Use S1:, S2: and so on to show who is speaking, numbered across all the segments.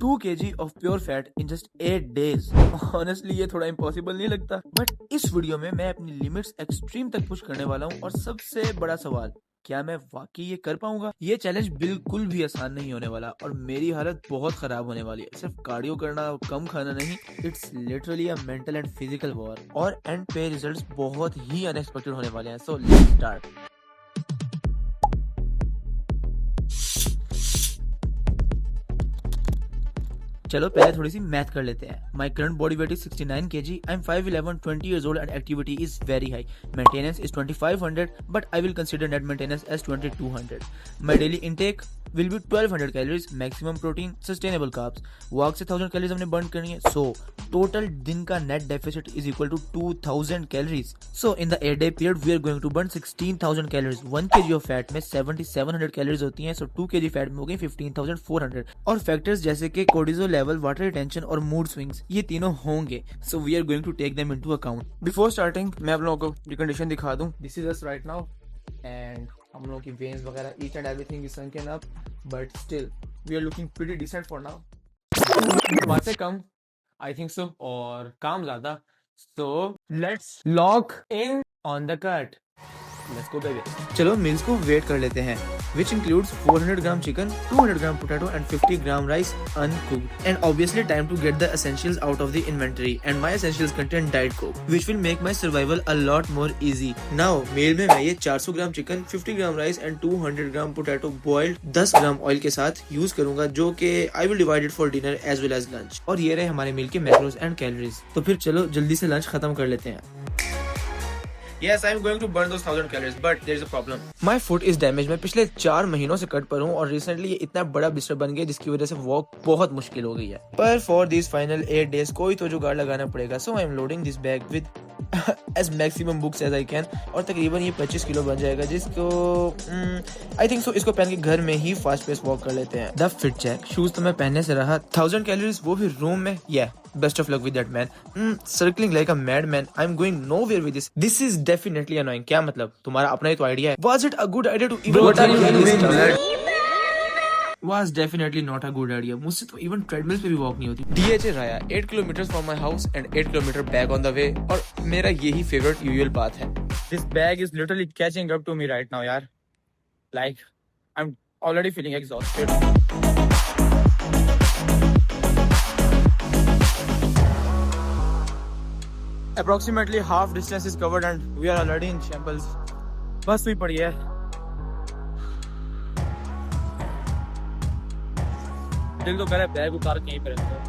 S1: 2 kg of pure fat in just 8 days. Honestly ये थोड़ा impossible नहीं लगता, बट इस वीडियो में मैं अपनी लिमिट्स एक्सट्रीम तक पुश करने वाला हूँ। और सबसे बड़ा सवाल, क्या मैं वाकई ये कर पाऊंगा? ये चैलेंज बिल्कुल भी आसान नहीं होने वाला और मेरी हालत बहुत खराब होने वाली है। सिर्फ कार्डियो करना, कम खाना नहीं, it's literally a mental and physical war. और एंड पे रिजल्ट्स बहुत ही अनएक्सपेक्टेड होने वाले हैं। So let's start. चलो पहले थोड़ी सी मैथ कर लेते हैं। My current body weight is 69 kg. I am 5'11", 20 years old and activity is very high. Maintenance is 2500, but I will consider net maintenance as 2200. My daily intake will be 1200 calories, maximum protein, sustainable carbs. Walk से 1000 calories हमने burn करनी है. So total दिन का net deficit is equal to 2000 calories. So in the 8-day period we are going to burn 16,000 calories. 1 kg of fat में 7700 calories होती हैं. So 2 kg fat में हो गई 15,400. और factors जैसे कि cortisol level, water retention और mood swings, ये तीनों होंगे. So we are going to take them into account. Before starting मैं आप लोगों को ये condition दिखा दूं. This is us right now and हम लोगों की veins वगैरह each and everything is sunken up, but still we are looking pretty decent for now. बातें कम, I think so, और काम ज़्यादा. So let's lock in on the cut. Let's go baby. चलो meals को वेट कर लेते हैं, which includes 400 gram chicken, 200 gram potato and 50 gram rice uncooked. And obviously time to get the essentials out of the inventory. And my essentials contain Diet Coke, which will make my survival a lot more easy. Now meal में मैं ये 400 gram chicken, 50 gram rice and 200 gram potato boiled 10 gram oil के साथ use करूंगा, जो कि I will divide it for dinner as well as lunch. और ये रहे हमारे मील के मैक्रोस एंड कैलोरीज। तो फिर चलो जल्दी से लंच खत्म कर लेते हैं। Yes, I'm going to burn those 1000 calories, but there is a problem. My foot is damaged. मैं पिछले 4 महीनों से कट पर हूँ और रिसेंटली ये इतना बड़ा ब्लिस्टर बन गया जिसकी वजह से वॉक बहुत मुश्किल हो गई है। पर फॉर दिस फाइनल 8 days कोई तो जुगाड़ लगाना पड़ेगा। So I am loading this bag with as maximum books as I can और तकरीबन ये 25 किलो बन जाएगा, जिसको I think so इसको पहन के घर में ही फास्ट पेस वॉक कर लेते हैं। द फिट चेक, शूज तो मैं पहनने से रहा, 1000 कैलोरीज वो भी रूम में। Best of luck with that man. Circling like a madman. I'm going nowhere with this. This is definitely annoying. क्या मतलब? तुम्हारा अपना ही तो आइडिया है। Was it a good idea to even? What are you doing? Was definitely not a good idea. मुझसे तो even treadmills पे भी walk नहीं होती। DHA Raya 8 kilometers from my house and 8 kilometer back on the way. और मेरा यही favorite usual path है। This bag is literally catching up to me right now, यार. Like I'm already feeling exhausted. Approximately half distance is covered and we are already in shambles. बस हुई पड़ी है। दिल तो करे बैग उतार के यहीं पे रखते हैं।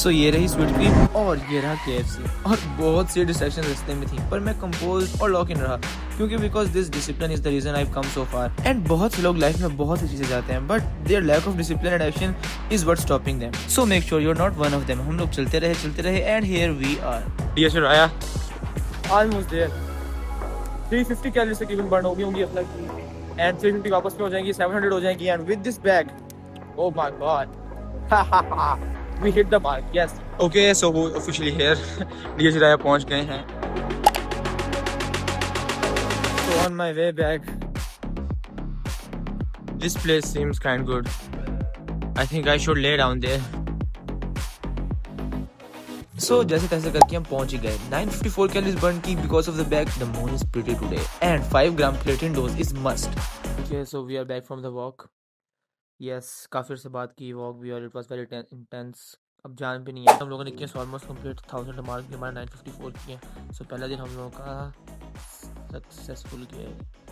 S1: So ये रही स्वीट क्रीम और ये रहा KFC और बहुत सी डिस्ट्रैक्शन रास्ते में थी, पर मैं कंपोज और लॉक इन रहा क्योंकि because this discipline is the reason I come so far. And बहुत से लोग लाइफ में बहुत सी चीजें जाते हैं, but their lack of discipline and action is what stopping them. So make sure you are not one of them. हम लोग चलते रहे एंड हियर वी आर। डीएचआर आया ऑलमोस्ट देयर। 350 कैलोरीज तकरीबन बर्न हो गई होंगी अब तक एंड 350 वापस में हो जाएंगी, 700 हो जाएंगी and with this bag, oh my God, we hit the mark. Yes. Okay, so we officially here. डीएच राया पहुंच गए हैं। So on my way back, this place seems kind good. I think I should lay down there. So जैसे तैसे करके हम पहुंच ही गए। 954 calories burn की because of the bag. The moon is pretty today. And 5 gram creatine dose is must. Okay, so we are back from the walk. Yes, काफी से बात की वॉक भी और इट वाज वेरी इंटेंस। अब जान भी नहीं है। हम लोगों ने किया ऑलमोस्ट कंप्लीट 1000 मार्क भी हमारा 954 किए। सो पहला दिन हम लोगों का सक्सेसफुल गया,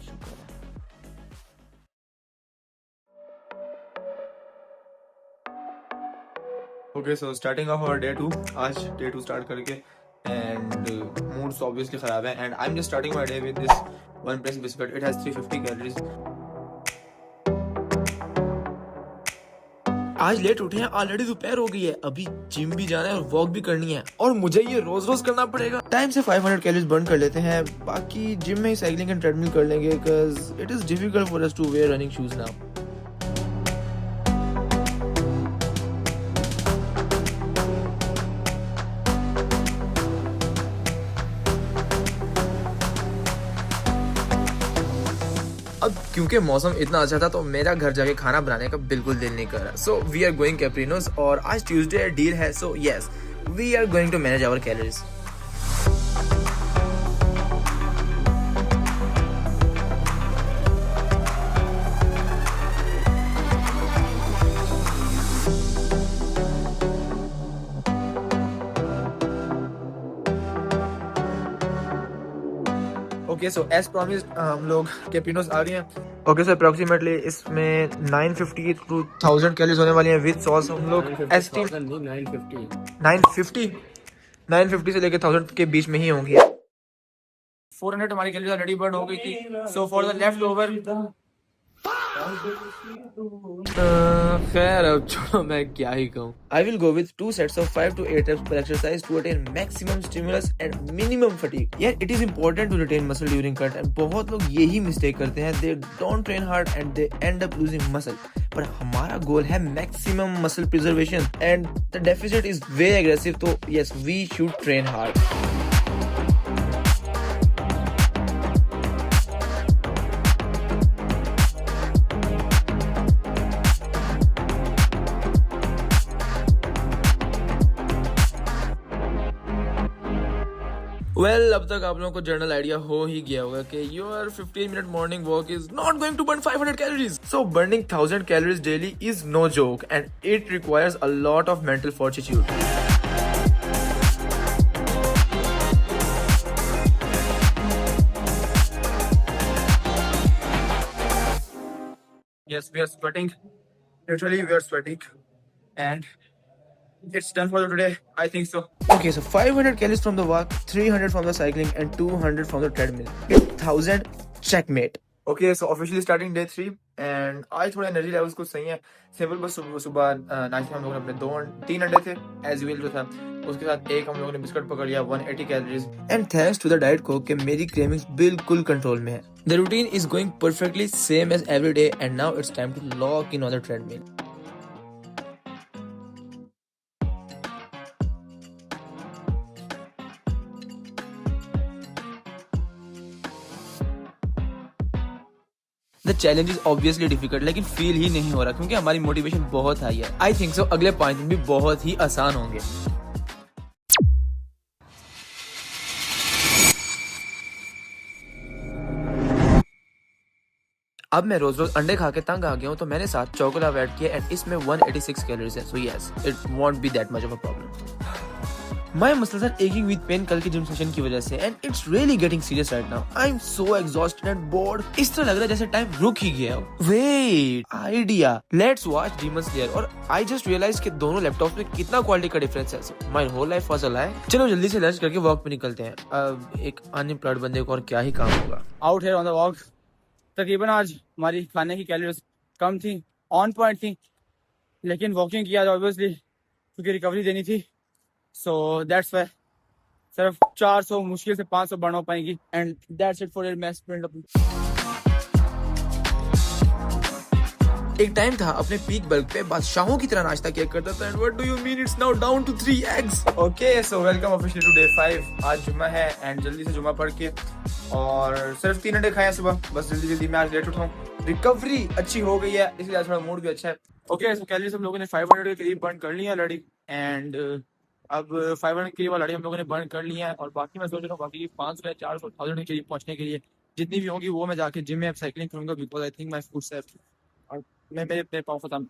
S1: शुक्र है। Okay, so starting off our day 2। आज डे 2 स्टार्ट करके एंड मूड ऑब्वियसली खराब है and I am just starting my day with this one press biscuit. It has 350 calories. आज लेट उठे हैं, ऑलरेडी दोपहर हो गई है। अभी जिम भी जाना है और वॉक भी करनी है और मुझे ये रोज रोज करना पड़ेगा। टाइम से 500 कैलोरीज बर्न कर लेते हैं, बाकी जिम में ही साइकिलिंग एंड ट्रेडमिल कर लेंगे because it is difficult for us to wear running shoes now. अब
S2: क्योंकि मौसम इतना अच्छा था तो मेरा घर जाके खाना बनाने का बिल्कुल दिल नहीं कर रहा। So we are going Caprinos और आज ट्यूसडे डील है, so yes we are going to manage our calories. Okay so as promised हम लोग कैप्रिनोस आ गए हैं। ओके सो अप्रोक्सीमेटली इसमें 950 टू 1000 कैलोरीज होने वाली हैं विद सॉस। हम लोग एस्टीम 950 से लेकर 1000 के बीच में ही होंगी। 400 हमारी कैलोरीज ऑलरेडी बर्न हो गई थी। So for the left over खैर अब छोड़ो, मैं क्या ही कहूँ। I will go with 2 sets of 5 to 8 reps per exercise to attain maximum stimulus and minimum fatigue. Yeah, it is important to retain muscle during cut and बहुत लोग यही mistake करते हैं, they don't train hard and they end up losing muscle. पर हमारा गोल है maximum muscle preservation and the deficit is way aggressive, तो yes we should train hard. Well अब तक आप लोगों को जनरल आइडिया हो ही गया होगा कि your 15 minute morning walk is not going to burn 500 calories. So burning 1000 calories daily is no joke and it requires a lot of mental fortitude. Yes, we are sweating. Literally, we are sweating, and it's done for today. I think so. Okay, so 500 calories from the walk, 300 from the cycling, and 200 from the treadmill. 1000 checkmate. Okay, so officially starting day 3 and आज थोड़ा energy levels कुछ सही है। Simple बस सुबह नाश्ते हम लोगों ने अपने 3 अंडे थे एज यूजुअल जो था, उसके साथ एक हम लोगों ने बिस्किट पकड़ लिया 180 calories and thanks to the diet Coke के मेरी क्रेविंग्स बिल्कुल कंट्रोल में है। The routine is going perfectly same as every day and now it's time to lock in on the treadmill. The challenge is obviously difficult, लेकिन feel ही नहीं हो रहा क्योंकि हमारी मोटिवेशन बहुत हाई है। आई थिंक सो अगले 5 दिन भी बहुत ही आसान होंगे। अब मैं रोज रोज अंडे खा के तंग आ गया हूँ, तो मैंने साथ चोकोलाव ऐड किया एंड इसमें 186 कैलोरीज है। So yes it won't be that much of a problem. My muscles are aching with pain कल की जिम सेशन की वजह से and it's really getting serious right now. I'm so exhausted and bored. इस तरह लग रहा है जैसे टाइम रुक ही गया हो। Wait, idea. Let's watch Demon Slayer और I just realized कि दोनों लैपटॉप में कितना क्वालिटी का डिफरेंस है। My whole life was a lie. चलो जल्दी से लंच करके वॉक पे निकलते हैं। अब एक अनएम्प्लॉयड बंदे को और क्या ही काम होगा।
S3: आउट है ऑन द वॉक। तकरीबन आज हमारी खाने की कैलोरीज कम थी, ऑन पॉइंट थी, लेकिन वॉकिंग किया ऑब्वियसली क्योंकि रिकवरी देनी थी। सो दैट्स वाई सिर्फ 400 मुश्किल से 500 बर्न हो पाएंगी and that's it for your match sprint.
S2: एक टाइम था अपने पीक बल्क पे बादशाहों की तरह नाश्ता किया करता था and what do you mean it's now down to 3 eggs. Okay so welcome officially to day 5। आज जुम्मा है एंड जल्दी से जुम्मा पढ़ के और सिर्फ 3 अंडे खाए सुबह, बस जल्दी जल्दी मैं आज लेट उठाऊं। रिकवरी अच्छी हो गई है इसलिए आज थोड़ा मूड भी अच्छा है। ओके सो कैलोरीज हम लोगों ने 500 के करीब बर्न कर लिया ऑलरेडी एंड अब 500 के करीब ऑलरेडी हम लोगों ने बर्न कर लिया है और बाकी मैं सोच रहा हूँ बाकी 500 या 400 1000 के करीब पहुंचने के लिए जितनी भी होंगी वो मैं जाके जिम में साइकिलिंग करूंगा because I think my food safe और मैं मेरे पाँव खत्म।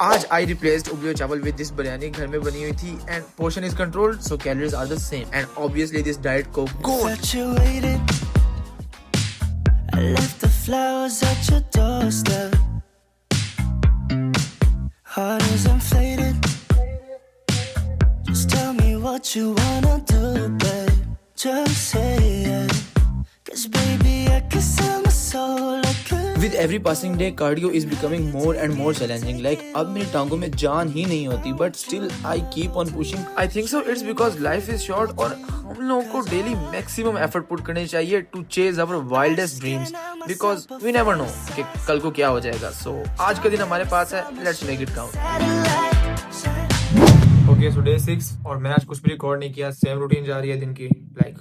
S2: आज आई रिप्लेस्ड उबले चावल विद दिस बिरयानी, घर में बनी हुई थी and portion is controlled so calories are the same and obviously this diet को I left the flowers at your doorstep. Heart is inflated. Just tell me what you wanna do, babe. Just say it. 'Cause baby, I can sell my soul. With every passing day, cardio is becoming more and more challenging. Like अब मेरी टांगों में जान ही नहीं होती, but still I keep on pushing. I think so. It's because life is short और हम लोगों को daily maximum effort put करनी चाहिए to chase our wildest dreams. Because we never know कि कल को क्या हो जाएगा. So आज का दिन हमारे पास है. Let's make it count. Okay, so day 6 और मैंने आज कुछ भी रिकॉर्ड नहीं किया. सेम रूटीन जा रही है दिन की. Like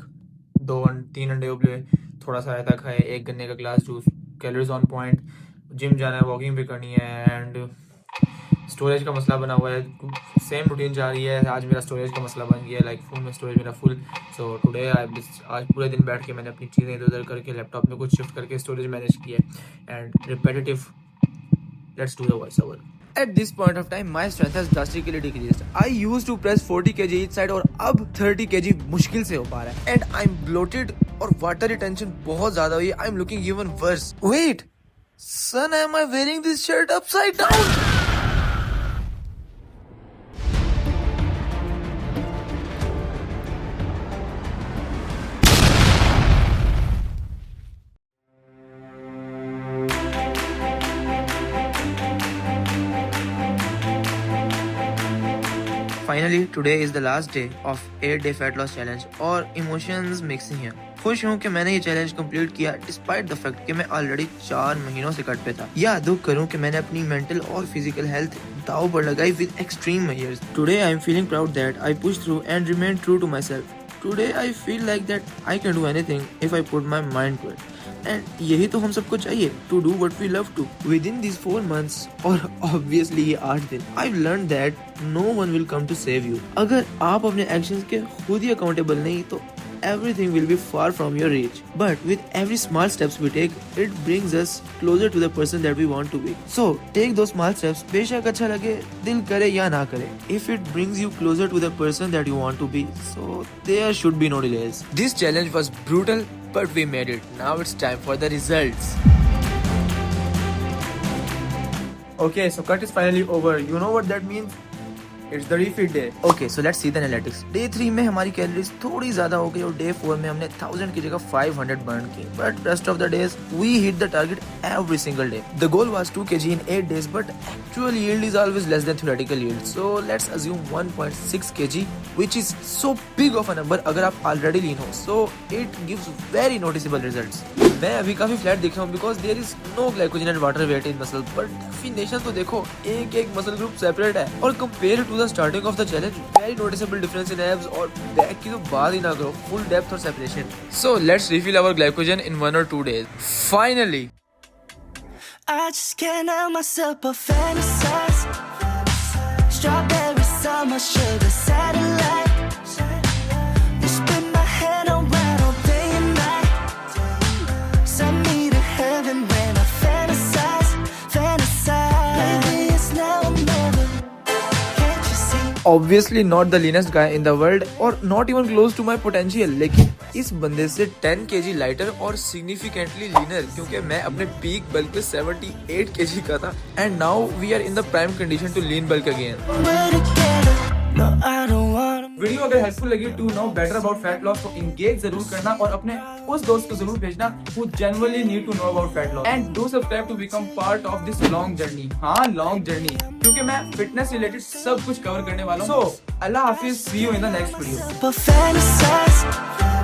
S2: 2-3 अंडे उबले, थोड़ा सा रायता खाए, 1 गन्ने का glass juice calories on point, gym जाना है, वॉकिंग भी करनी है एंड स्टोरेज का मसला बना हुआ है। सेम रूटीन जा रही है। आज मेरा स्टोरेज का मसला बन गया है, लाइक फ़ोन में स्टोरेज मेरा फुल। सो टुडे आज पूरे दिन बैठ के मैंने अपनी चीज़ें इधर उधर करके लैपटॉप में कुछ शिफ्ट करके स्टोरेज मैनेज किया है and repetitive. Let's do the voice over. At this point of time, my strength has drastically decreased. I used to press 40 kg each side और अब 30 kg मुश्किल से हो पा रहा है. And I'm bloated और water retention बहुत ज़्यादा हुई है. I'm looking even worse. Wait, son, am I wearing this shirt upside down? Finally, today is the last day of 8-day fat loss challenge और emotions mixing है. खुश हूँ कि मैंने ये चैलेंज कंप्लीट किया डिस्पाइट द फैक्ट कि मैं ऑलरेडी 4 महीनों से कट पे था. या दुख करूँ कि मैंने अपनी मेंटल और फिजिकल हेल्थ दाव पर लगाई with extreme measures. Today I am feeling proud that I push through and remain true to my self. Today I feel like that I can do anything if I put my mind to it. And यही तो हम सबको चाहिए, to do what we love to. Within these 4 months और obviously ये 8 दिन, I learn that no one will come to save you. अगर आप अपने एक्शंस के खुद ही अकाउंटेबल नहीं तो everything will be far from your reach. But with every small steps we take, it brings us closer to the person that we want to be. So take those small steps. बेशक अच्छा लगे, दिल करे या ना करे. If it brings you closer to the person that you want to be, so there should be no delays. This challenge was brutal, but we made it. Now it's time for the results.
S3: Okay, so cut is finally over. You know what that means? It's the refeed day.
S2: Okay, so let's see the analytics. Day 3 में हमारी calories थोड़ी ज्यादा हो गई और Day 4 में हमने 1000 की जगह 500 बर्न की. But rest of the days we hit the target every single day. The goal was 2 kg in 8 days, but actual yield is always less than theoretical yield. So let's assume 1.6 kg, which is so big of a number. अगर आप already lean हो, so it gives very noticeable results. मैं अभी काफी flat दिख रहा हूँ because there is no glycogen and water weight in muscle. But definition तो देखो, एक मसल ग्रुप सेपरेट है और compare to the starting of the challenge, very noticeable difference in abs और back की तो बात ही ना करो, full depth और separation. So let's refill our glycogen in 1 or 2 days. Finally.
S4: I just can't help myself but fantasize. Strawberry summer sugar satellite. You spin my head around all day and night. Send me to heaven when I fantasize. Maybe it's now or never. Can't you see?
S2: Obviously not the leanest guy in the world or not even close to my potential, लेकिन इस बंदे से 10 kg lighter और significantly leaner क्योंकि मैं अपने peak bulk पे 78 kg का था and now we are in the prime condition to lean bulk again.
S4: We're together. No, I don't wanna.
S3: Video अगर हेल्पफुल लगी to know better about fat loss तो engage जरूर करना और अपने उस दोस्त को जरूर भेजना who genuinely need to know about fat loss and do subscribe to become part of this long journey. हाँ, long journey क्योंकि मैं फिटनेस रिलेटेड सब कुछ कवर करने वाला हूँ. So Allah Hafiz, see you in the next video.
S4: But fantasize.